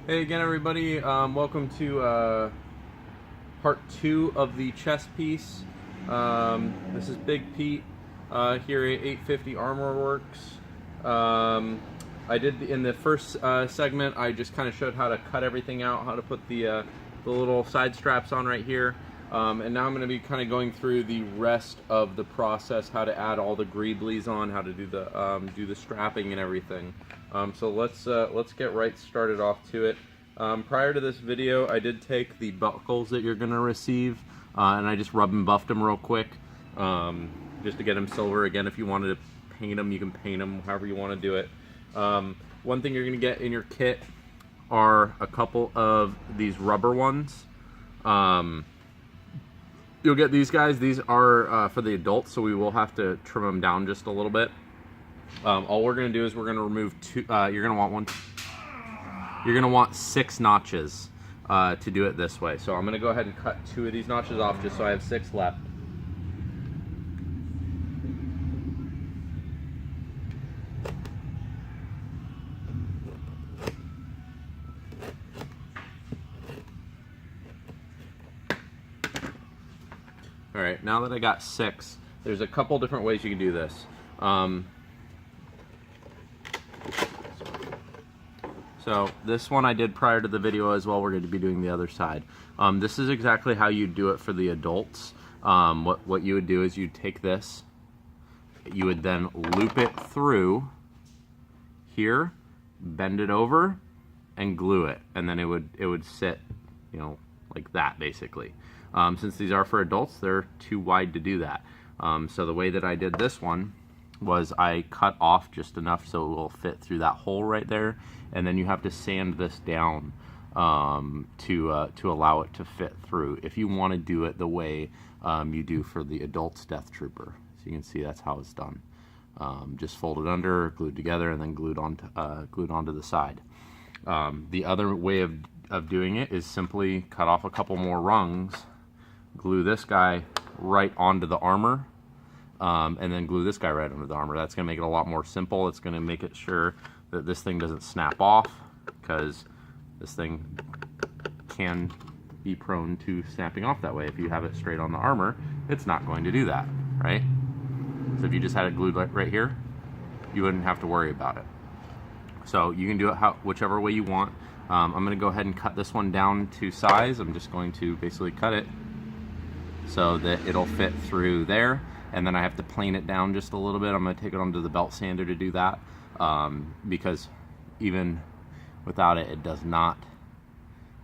Hey again, everybody. Welcome to part 2 of the chess piece. This is Big Pete here at 850 Armor Works. I did in the first segment. I just kind of showed how to cut everything out, how to put the little side straps on right here. And now I'm going to be kind of going through the rest of the process, how to add all the greeblies on, how to do the strapping and everything. So let's get right started off to it. Prior to this video, I did take the buckles that you're going to receive, and I just rubbed and buffed them real quick, just to get them silver. Again, if you wanted to paint them, you can paint them however you want to do it. One thing you're going to get in your kit are a couple of these rubber ones. You'll get these guys. These are for the adults, so we will have to trim them down just a little bit. All we're going to do is we're going to remove two. You're going to want one. You're going to want 6 notches to do it this way. So I'm going to go ahead and cut 2 of these notches off just so I have 6 left. Alright, now that I got 6, there's a couple different ways you can do this. So this one I did prior to the video as well. We're going to be doing the other side. This is exactly how you do it for the adults. What you would do is you'd take this, you would then loop it through here, bend it over, and glue it, and then it would sit, you know, like that basically. Since these are for adults, they're too wide to do that. So the way that I did this one was I cut off just enough so it will fit through that hole right there, and then you have to sand this down to allow it to fit through. If you want to do it the way you do for the adults Death Trooper, so you can see that's how it's done. Just folded under, glued together, and then glued onto the side. The other way of doing it is simply cut off a couple more rungs, glue this guy right onto the armor, and then glue this guy right onto the armor. That's going to make it a lot more simple. It's going to make it sure that this thing doesn't snap off, because this thing can be prone to snapping off that way. If you have it straight on the armor, it's not going to do that, right? So if you just had it glued right here, you wouldn't have to worry about it. So you can do it whichever way you want. I'm going to go ahead and cut this one down to size. I'm just going to basically cut it so that it'll fit through there, and then I have to plane it down just a little bit. I'm going to take it onto the belt sander to do that, because even without it, it does not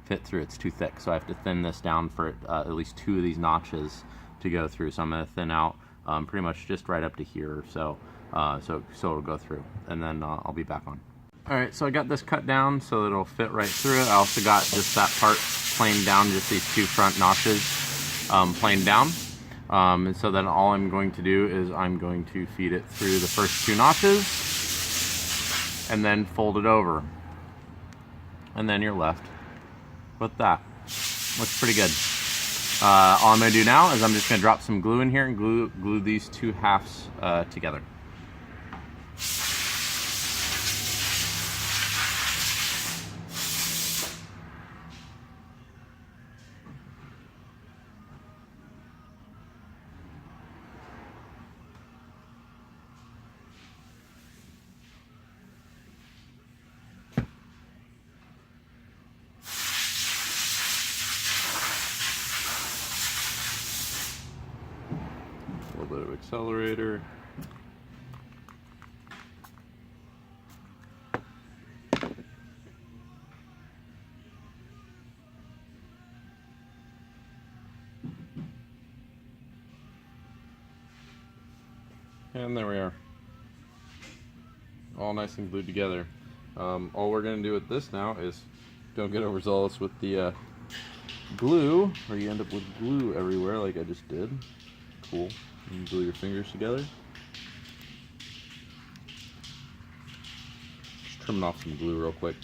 fit through. It's too thick, so I have to thin this down for at least 2 of these notches to go through. So I'm going to thin out pretty much just right up to here or so, so it'll go through, and then I'll be back on. Alright, so I got this cut down so that it'll fit right through it. I also got just that part planed down, just these 2 front notches planed down. And so then all I'm going to do is I'm going to feed it through the first 2 notches and then fold it over. And then you're left with that. Looks pretty good. All I'm going to do now is I'm just going to drop some glue in here and glue these 2 halves together. A little bit of accelerator. And there we are. All nice and glued together. All we're going to do with this now is don't get overzealous with the glue, or you end up with glue everywhere like I just did. Cool. You glue your fingers together. Just trimming off some glue real quick.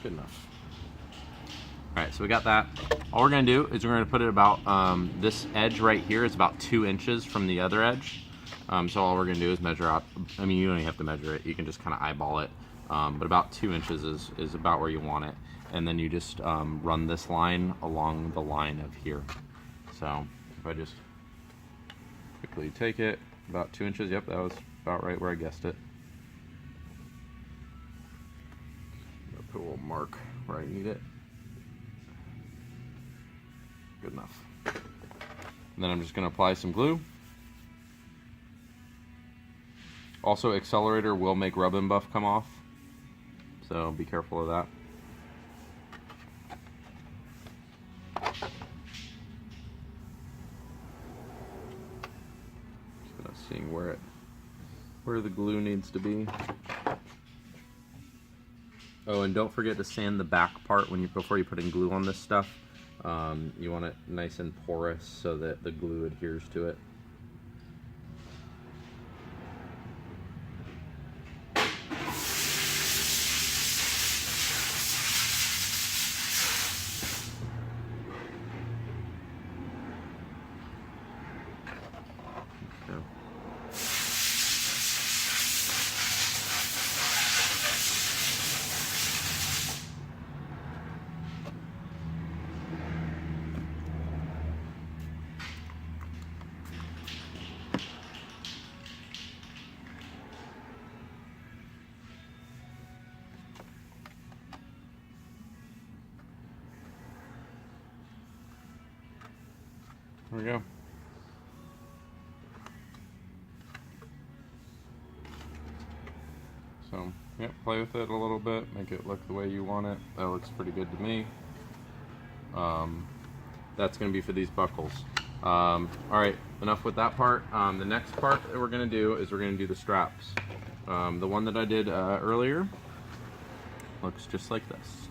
Good enough. Alright, so we got that All we're going to do is we're going to put it about, this edge right here is about 2 inches from the other edge. So all we're going to do is measure out, I mean, you don't even have to measure it, you can just kind of eyeball it. But about 2 inches is about where you want it. And then you just run this line along the line of here. So if I just quickly take it, about 2 inches, yep, that was about right where I guessed it. I'll put a little mark where I need it. Good enough. And then I'm just going to apply some glue. Also, Accelerator will make rub and buff come off, so be careful of that. Just kind of seeing where the glue needs to be. Oh, and don't forget to sand the back part before you put in glue on this stuff. You want it nice and porous so that the glue adheres to it. Okay. There we go. So, yeah, play with it a little bit, make it look the way you want it. That looks pretty good to me. That's going to be for these buckles. Alright, enough with that part. The next part that we're going to do is we're going to do the straps. The one that I did earlier looks just like this.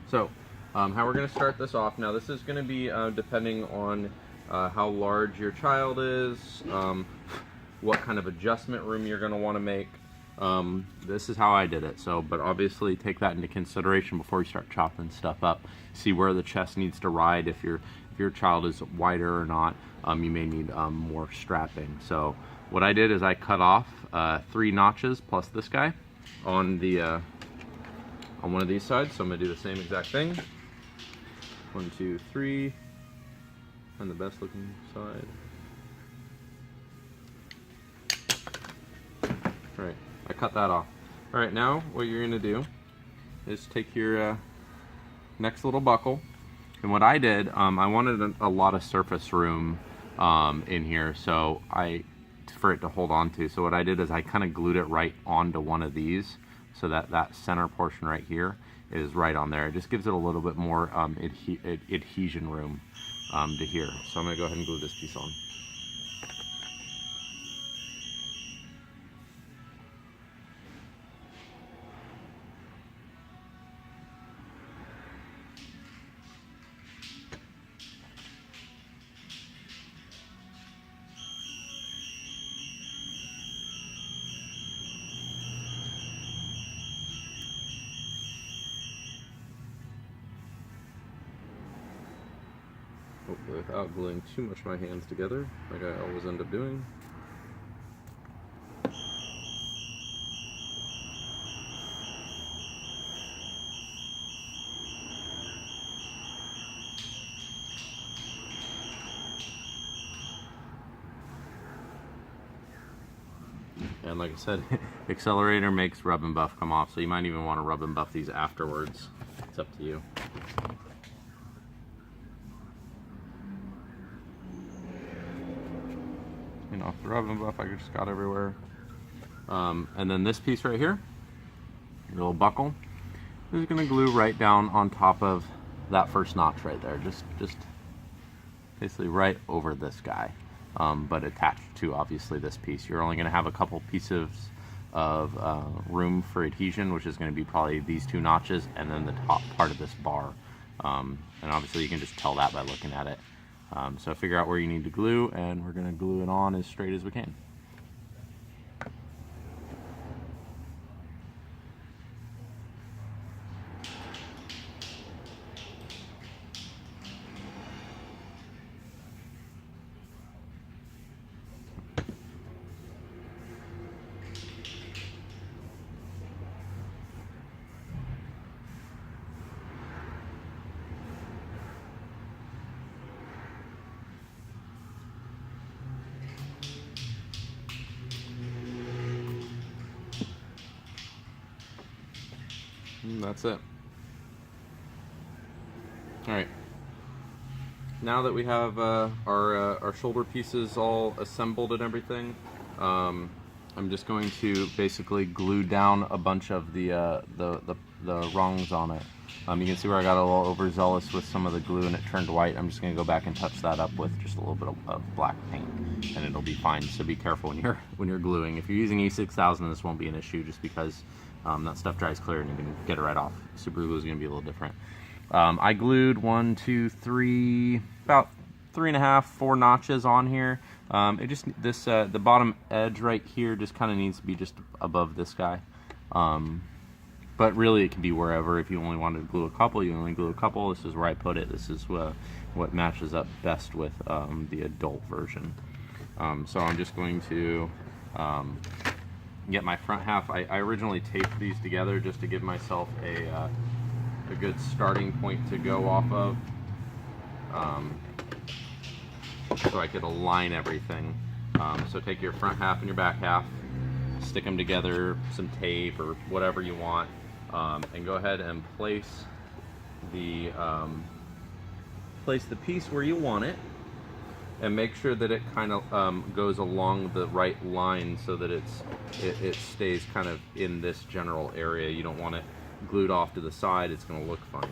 So, how we're going to start this off, now this is going to be depending on how large your child is, what kind of adjustment room you're going to want to make. This is how I did it, but obviously take that into consideration before you start chopping stuff up. See where the chest needs to ride. If your child is wider or not, you may need more strapping. So what I did is I cut off 3 notches plus this guy on one of these sides. So I'm going to do the same exact thing. 1, 2, 3 on the best looking side. Alright, I cut that off. Alright, now what you're going to do is take your next little buckle. And what I did, I wanted a lot of surface room in here for it to hold on to. So what I did is I kind of glued it right onto one of these so that center portion right here is right on there. It just gives it a little bit more adhesion room to here. So I'm going to go ahead and glue this piece on. Hopefully without gluing too much of my hands together, like I always end up doing. And like I said, Accelerator makes rub and buff come off, so you might even want to rub and buff these afterwards. It's up to you. Off the rub and buff I just got everywhere. And then this piece right here, your little buckle, is going to glue right down on top of that first notch right there. Just basically right over this guy, but attached to obviously this piece. You're only going to have a couple pieces of room for adhesion, which is going to be probably these 2 notches and then the top part of this bar. And obviously you can just tell that by looking at it. So figure out where you need to glue, and we're going to glue it on as straight as we can. And that's it. Alright. Now that we have our shoulder pieces all assembled and everything, I'm just going to basically glue down a bunch of the rungs on it. You can see where I got a little overzealous with some of the glue and it turned white. I'm just going to go back and touch that up with just a little bit of black paint, and it'll be fine. So be careful when you're gluing. If you're using E6000, this won't be an issue, just because that stuff dries clear and you can get it right off. Super glue is going to be a little different. I glued 1, 2, 3, about 3.5, 4 notches on here. It just the bottom edge right here just kind of needs to be just above this guy. But really it can be wherever. If you only wanted to glue a couple, you only glue a couple. This is where I put it. This is what matches up best with the adult version. So I'm just going to get my front half. I originally taped these together just to give myself a good starting point to go off of, so I could align everything. So take your front half and your back half, stick them together, some tape or whatever you want, and go ahead and place the piece where you want it, and make sure that it kind of goes along the right line so that it stays kind of in this general area. You don't want it glued off to the side. It's going to look funny.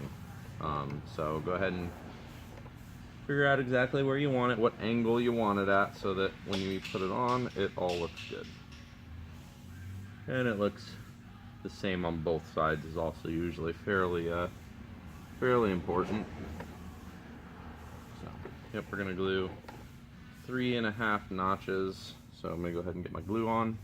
So go ahead and figure out exactly where you want it, what angle you want it at, so that when you put it on, it all looks good. And it looks the same on both sides is also usually fairly important. So, yep, we're going to glue 3.5 notches. So I'm going to go ahead and get my glue on.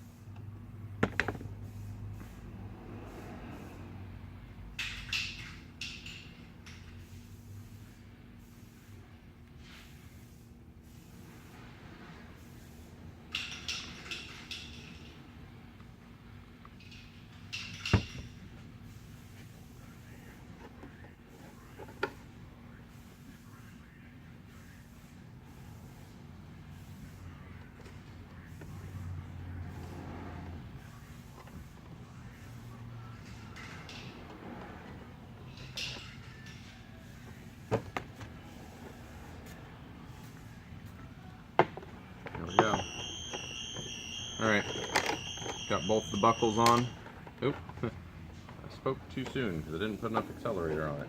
Go. Alright, got both the buckles on. Oop, I spoke too soon because I didn't put enough accelerator on it.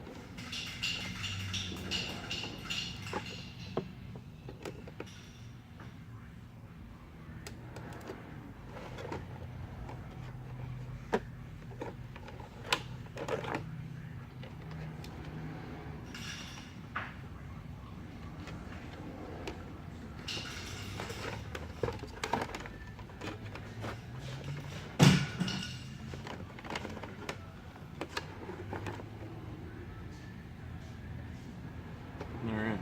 Alright,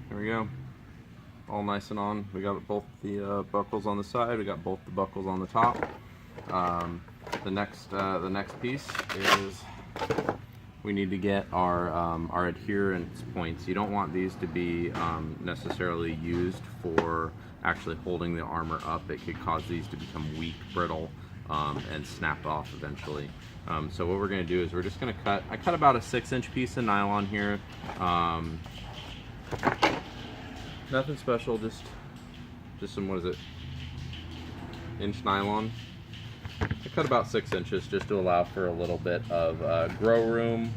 there we go. All nice and on. We got both the buckles on the side, we got both the buckles on the top. The next piece is we need to get our adherence points. You don't want these to be necessarily used for actually holding the armor up. It could cause these to become weak, brittle, and snap off eventually. So what we're going to do is we're just going to cut. I cut about a 6-inch piece of nylon here. Nothing special, just some, what is it, inch nylon. I cut about 6 inches just to allow for a little bit of grow room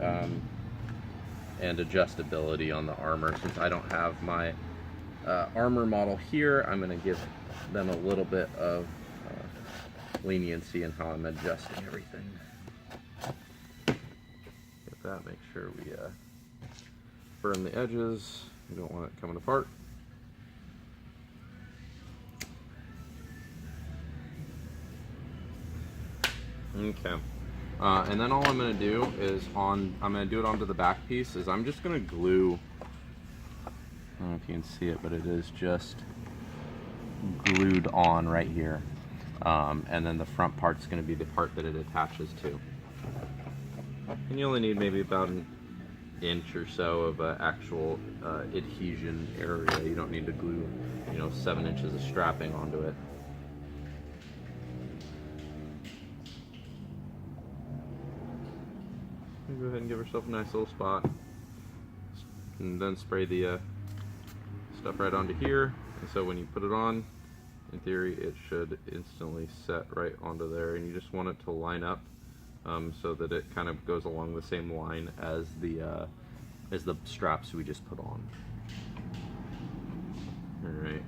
and adjustability on the armor. Since I don't have my armor model here, I'm going to give them a little bit of leniency in how I'm adjusting everything. Get that, make sure we burn the edges. You don't want it coming apart. Okay. And then all I'm going to do is I'm going to do it onto the back piece, is I'm just going to glue, I don't know if you can see it, but it is just glued on right here. And then the front part's going to be the part that it attaches to. And you only need maybe about an inch or so of actual adhesion area. You don't need to glue, 7 inches of strapping onto it. go ahead and give herself a nice little spot. And then spray the stuff right onto here. And so when you put it on, in theory, it should instantly set right onto there. And you just want it to line up so that it kind of goes along the same line as the straps we just put on. All right.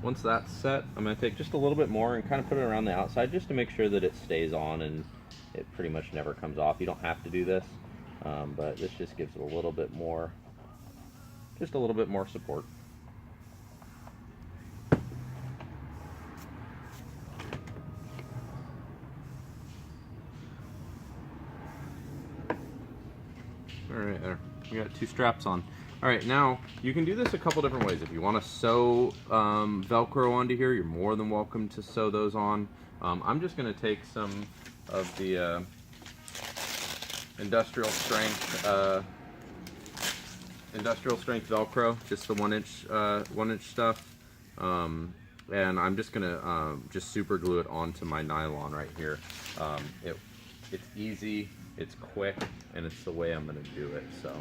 Once that's set, I'm going to take just a little bit more and kind of put it around the outside just to make sure that it stays on and it pretty much never comes off. You don't have to do this, but this just gives it a little bit more, just a little bit more support. All right, there. We got 2 straps on. All right, now you can do this a couple different ways. If you want to sew Velcro onto here, you're more than welcome to sew those on. I'm just going to take some of the industrial strength Velcro, just the 1-inch stuff, and I'm just going to just super glue it onto my nylon right here. It's easy, it's quick, and it's the way I'm going to do it. So.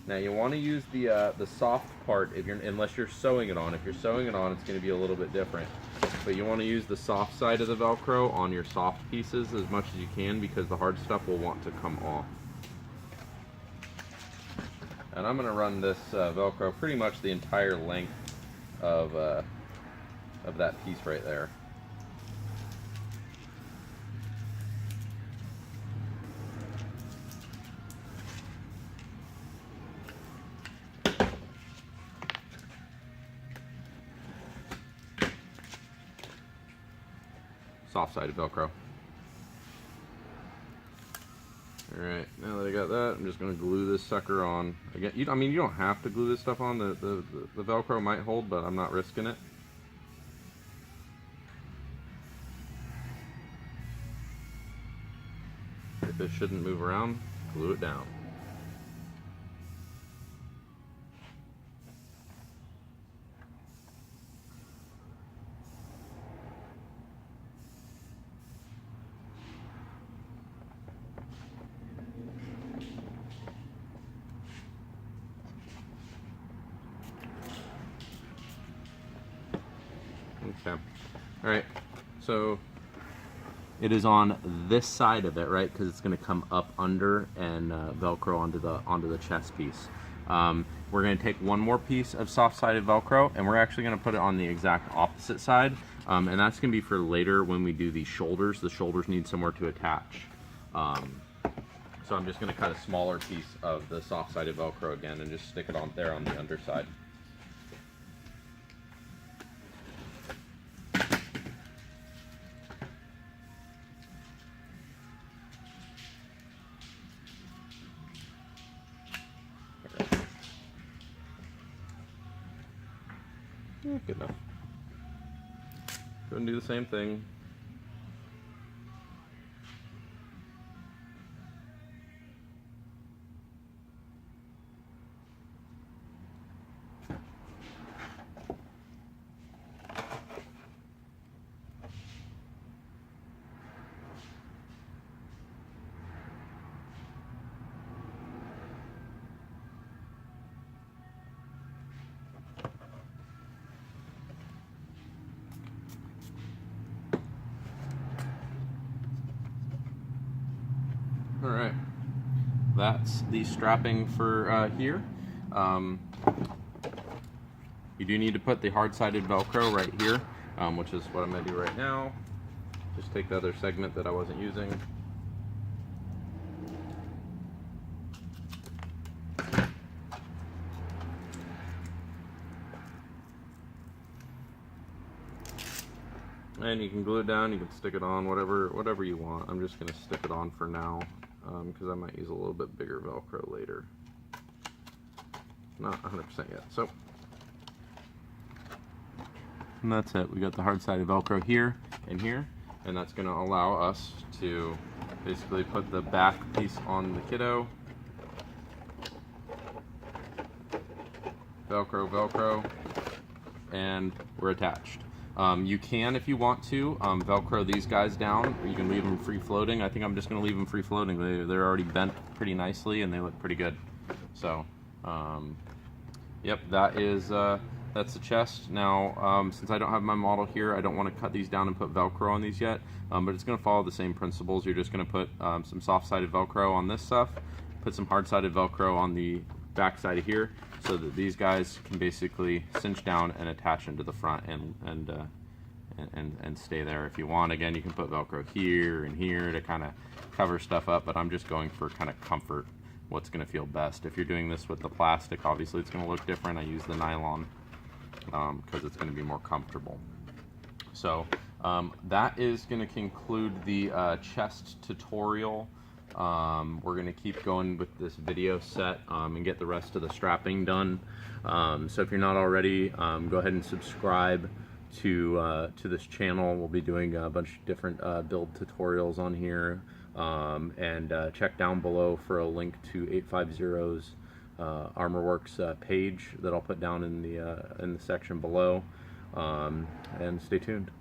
Now you want to use the soft part unless you're sewing it on. If you're sewing it on, it's going to be a little bit different. But you want to use the soft side of the Velcro on your soft pieces as much as you can, because the hard stuff will want to come off. And I'm going to run this Velcro pretty much the entire length of that piece right there. Soft-sided Velcro. Alright, now that I got that, I'm just going to glue this sucker on. Again, you don't have to glue this stuff on. The Velcro might hold, but I'm not risking it. If it shouldn't move around, glue it down. Okay. All right. So it is on this side of it, right? Because it's going to come up under and Velcro onto the chest piece. We're going to take one more piece of soft-sided Velcro, and we're actually going to put it on the exact opposite side, and that's going to be for later when we do the shoulders. The shoulders need somewhere to attach. So I'm just going to cut a smaller piece of the soft-sided Velcro again and just stick it on there on the underside. Yeah, good enough. Go and do the same thing. All right, that's the strapping for here. You do need to put the hard-sided Velcro right here, which is what I'm going to do right now. Just take the other segment that I wasn't using. And you can glue it down, you can stick it on, whatever you want. I'm just going to stick it on for now, because I might use a little bit bigger Velcro later. Not 100% yet. So, and that's it. We got the hard-sided Velcro here and here, and that's going to allow us to basically put the back piece on the kiddo. Velcro, Velcro, and we're attached. You can, if you want to, Velcro these guys down, or you can leave them free floating. I think I'm just going to leave them free floating. They're already bent pretty nicely and they look pretty good. So, yep, that's the chest. Now, since I don't have my model here, I don't want to cut these down and put Velcro on these yet, but it's going to follow the same principles. You're just going to put some soft-sided Velcro on this stuff, put some hard-sided Velcro on the back side of here, so that these guys can basically cinch down and attach into the front and stay there if you want. Again, you can put Velcro here and here to kind of cover stuff up, but I'm just going for kind of comfort, what's going to feel best. If you're doing this with the plastic, obviously it's going to look different. I use the nylon because it's going to be more comfortable. So that is going to conclude the chest tutorial. We're going to keep going with this video set and get the rest of the strapping done. So if you're not already, go ahead and subscribe to this channel. We'll be doing a bunch of different build tutorials on here, and check down below for a link to 850's ArmorWorks page that I'll put down in the section below, and stay tuned.